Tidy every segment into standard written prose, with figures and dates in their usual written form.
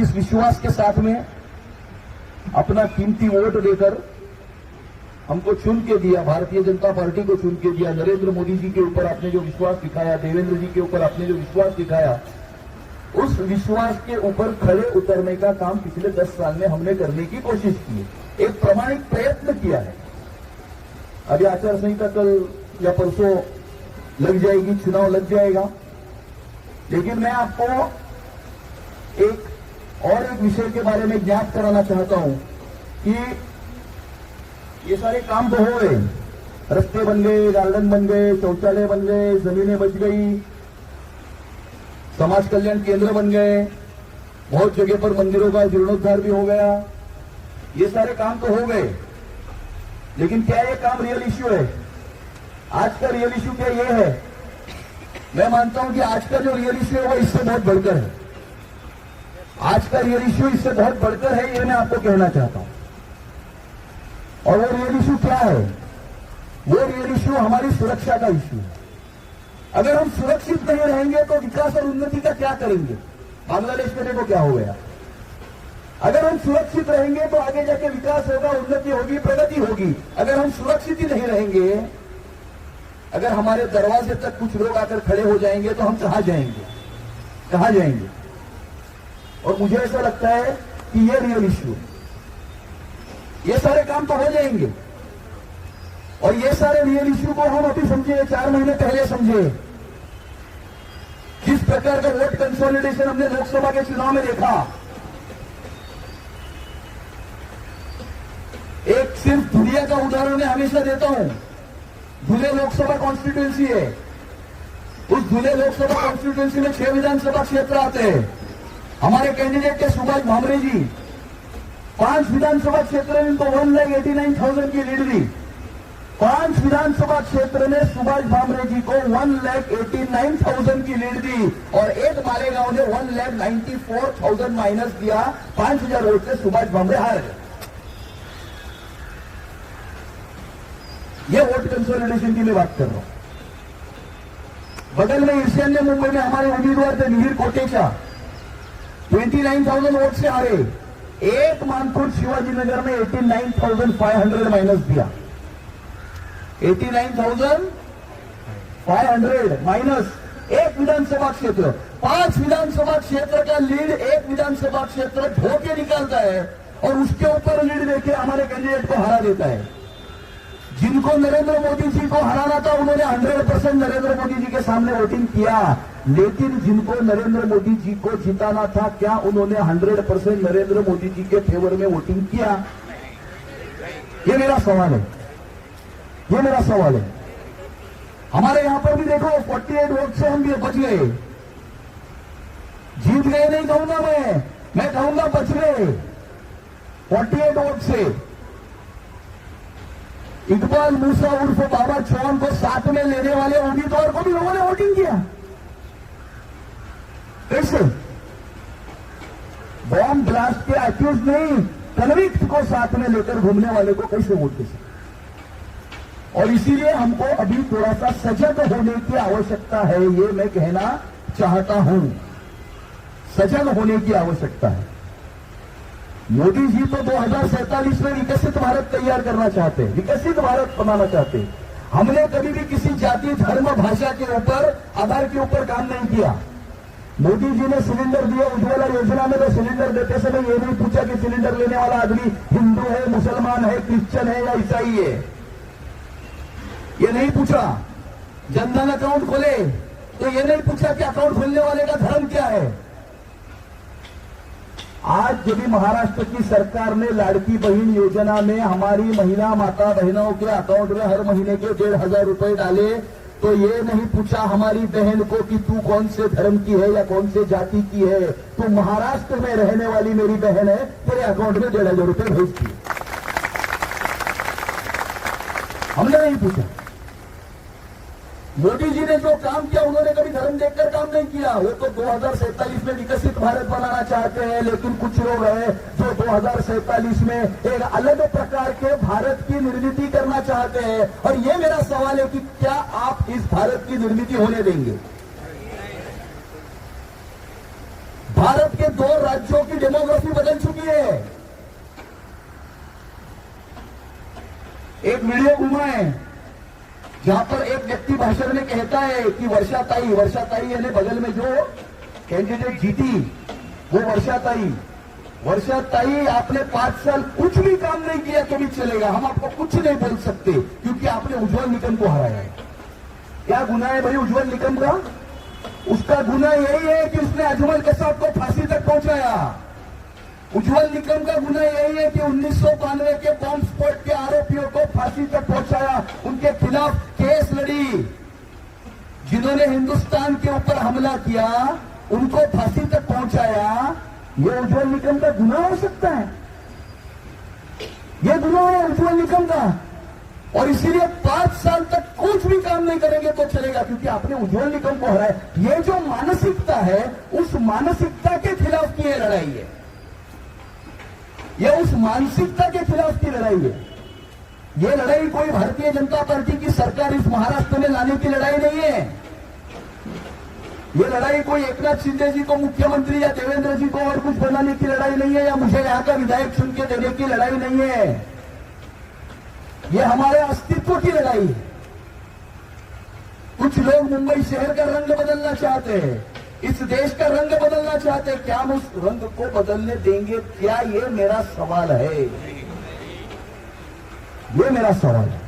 किस विश्वास के साथ में अपना कीमती वोट देकर हमको चुन के दिया, भारतीय जनता पार्टी को चुन के दिया। नरेंद्र मोदी जी के ऊपर आपने जो विश्वास दिखाया, देवेंद्र जी के ऊपर आपने जो विश्वास दिखाया, उस विश्वास के ऊपर खड़े उतरने का काम पिछले 10 साल में हमने करने की कोशिश की है, एक प्रामाणिक प्रयत्न किया है। अभी आचार संहिता कल या परसों लग जाएगी, चुनाव लग जाएगा, लेकिन मैं आपको एक विषय के बारे में ज्ञात कराना चाहता हूं कि ये सारे काम तो हो गए, रास्ते बन गए, गार्डन बन गए, शौचालय बन गए, जमीनें बच गई, समाज कल्याण केंद्र बन गए, बहुत जगह पर मंदिरों का जीर्णोद्धार भी हो गया। ये सारे काम तो हो गए, लेकिन क्या ये काम रियल इश्यू है? आज का रियल इश्यू क्या ये है? मैं मानता हूं कि आज का जो रियल इश्यू है वो इससे बहुत बढ़कर है। आज का रियल इश्यू इससे बहुत बढ़कर है, ये मैं आपको कहना चाहता हूं। और वो रियल इश्यू क्या है? वो रियल इश्यू हमारी सुरक्षा का इश्यू है। अगर हम सुरक्षित नहीं रहेंगे तो विकास और उन्नति का क्या करेंगे? बांग्लादेश में देखो क्या हो गया। अगर हम सुरक्षित रहेंगे तो आगे जाके विकास होगा, उन्नति होगी, प्रगति होगी। अगर हम सुरक्षित ही नहीं रहेंगे, अगर हमारे दरवाजे तक कुछ लोग आकर खड़े हो जाएंगे तो हम कहां जाएंगे? कहां जाएंगे? और मुझे ऐसा लगता है कि ये रियल इश्यू, ये सारे काम तो हो जाएंगे। और ये सारे रियल इश्यू को हम अभी समझे, 4 महीने पहले समझे। किस प्रकार का वोट कंसोलिडेशन हमने लोकसभा के चुनाव में देखा। एक सिर्फ धुलिया का उदाहरण मैं हमेशा देता हूं। धुले लोकसभा कॉन्स्टिट्यूंसी है, उस धुले लोकसभा कॉन्स्टिट्यूंसी में 6 विधानसभा क्षेत्र आते हैं। हमारे कैंडिडेट के सुभाष भामरे जी 5 विधानसभा क्षेत्र में इनको 1,89,000 की लीड दी। 5 विधानसभा क्षेत्र में सुभाष भामरे जी को 1,89,000 की लीड दी और एक मालेगांव ने 1,94,000 माइनस दिया। 5,000 वोट से सुभाष भामरे हार गए। ये वोट कंसोलिडेशन की मैं बात कर रहा हूं। बगल में ईशान्य मुंबई में हमारे उम्मीदवार थे मिहिर कोटेचा, 29,000 वोट से हारे। एक मानपुर शिवाजी नगर में 89,500 माइनस दिया। 89,500 माइनस एक विधानसभा क्षेत्र। 5 विधानसभा क्षेत्र का लीड एक विधानसभा क्षेत्र धोके निकालता है और उसके ऊपर लीड देके हमारे कैंडिडेट को हरा देता है। जिनको नरेंद्र मोदी जी को हराना था उन्होंने 100% नरेंद्र मोदी जी के सामने वोटिंग किया, लेकिन जिनको नरेंद्र मोदी जी को जिताना था, क्या उन्होंने 100% नरेंद्र मोदी जी के फेवर में वोटिंग किया? ये मेरा सवाल है, ये मेरा सवाल है। हमारे यहां पर भी देखो 48 वोट से हम भी बच गए। जीत गए नहीं कहूंगा मैं कहूंगा बच गए 48 वोट से। इकबाल मूसा उर्फ बाबा चौहान को साथ में लेने वाले उम्मीदवार को भी लोगों ने वोटिंग किया। कैसे? बॉम्ब ब्लास्ट के अक्यूज नहीं, कन्विक्ट को साथ में लेकर घूमने वाले को कैसे वोट दे सकते? और इसीलिए हमको अभी थोड़ा सा सजग होने की आवश्यकता है, ये मैं कहना चाहता हूं। सजग होने की आवश्यकता है। मोदी जी तो 2047 में विकसित भारत तैयार करना चाहते हैं, विकसित भारत बनाना चाहते हैं। हमने कभी भी किसी जाति, धर्म, भाषा के ऊपर, आधार के ऊपर काम नहीं किया। मोदी जी ने सिलेंडर दिया उज्ज्वला योजना में, तो सिलेंडर देते समय ये नहीं पूछा कि सिलेंडर लेने वाला आदमी हिंदू है, मुसलमान है, क्रिश्चियन है या ईसाई है। ये नहीं पूछा। जनधन अकाउंट खोले तो ये नहीं पूछा कि अकाउंट खोलने वाले का धर्म क्या है। आज जब भी महाराष्ट्र की सरकार ने लाड़की बहन योजना में हमारी महिला माता बहनों के अकाउंट में हर महीने के 1,500 रुपए डाले, तो ये नहीं पूछा हमारी बहन को कि तू कौन से धर्म की है या कौन से जाति की है, तू महाराष्ट्र में रहने वाली मेरी बहन है, तेरे अकाउंट में 1,500 रुपए भेज दिए। हमने नहीं पूछा। मोदी जी ने जो काम किया उन्होंने कभी धर्म देखकर काम नहीं किया। वो तो 2047 में विकसित भारत बनाना चाहते हैं, लेकिन कुछ लोग हैं जो 2047 में एक अलग प्रकार के भारत की निर्मिती करना चाहते हैं। और ये मेरा सवाल है कि क्या आप इस भारत की निर्मिती होने देंगे? भारत के 2 राज्यों की डेमोग्राफी बदल चुकी है। एक वीडियो घुमा है जहां पर एक व्यक्ति भाषण में कहता है कि वर्षाताई यानी बगल में जो कैंडिडेट जीती वो वर्षाताई आपने 5 साल कुछ भी काम नहीं किया तो भी चलेगा, हम आपको कुछ नहीं बोल सकते क्योंकि आपने उज्ज्वल निकम को हराया है। क्या गुना है भाई उज्ज्वल निकम का? उसका गुना यही है कि उसने अजमल कसाब को फांसी तक पहुंचाया। उज्ज्वल निकम का गुना यही है कि 1992 के बॉम्ब स्फोट के आरोपियों को फांसी तक पहुंचाया, उनके खिलाफ केस लड़ी। जिन्होंने हिंदुस्तान के ऊपर हमला किया उनको फांसी तक पहुंचाया, ये उज्ज्वल निकम का गुना हो सकता है? ये गुना है उज्ज्वल निकम का। और इसीलिए 5 साल तक कुछ भी काम नहीं करेंगे तो चलेगा क्योंकि आपने उज्ज्वल निकम को हराया। ये जो मानसिकता है उस मानसिकता के खिलाफ की लड़ाई है, ये उस मानसिकता के खिलाफ की लड़ाई है। ये लड़ाई कोई भारतीय जनता पार्टी की सरकार इस महाराष्ट्र में लाने की लड़ाई नहीं है। ये लड़ाई कोई एकनाथ शिंदे जी को मुख्यमंत्री या देवेंद्र जी को और कुछ बनाने की लड़ाई नहीं है, या मुझे यहां का विधायक चुन के देने की लड़ाई नहीं है। ये हमारे अस्तित्व की लड़ाई है। कुछ लोग मुंबई शहर का रंग बदलना चाहते हैं, इस देश का रंग बदलना चाहते हैं। क्या हम उस रंग को बदलने देंगे? क्या ये मेरा सवाल है, ये मेरा सवाल है।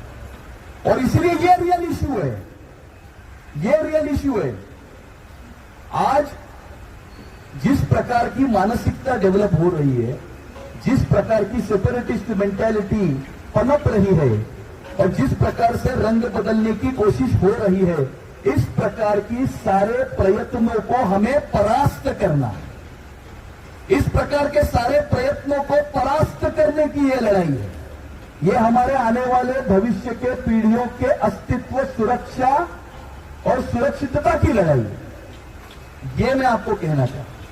और इसलिए ये रियल इश्यू है, ये रियल इश्यू है। आज जिस प्रकार की मानसिकता डेवलप हो रही है, जिस प्रकार की सेपरेटिस्ट मेंटालिटी पनप रही है और जिस प्रकार से रंग बदलने की कोशिश हो रही है, इस प्रकार की सारे प्रयत्नों को हमें परास्त करना, इस प्रकार के सारे प्रयत्नों को परास्त करने की यह लड़ाई है। ये हमारे आने वाले भविष्य के पीढ़ियों के अस्तित्व, सुरक्षा और सुरक्षितता की लड़ाई है। ये मैं आपको कहना चाहता हूं।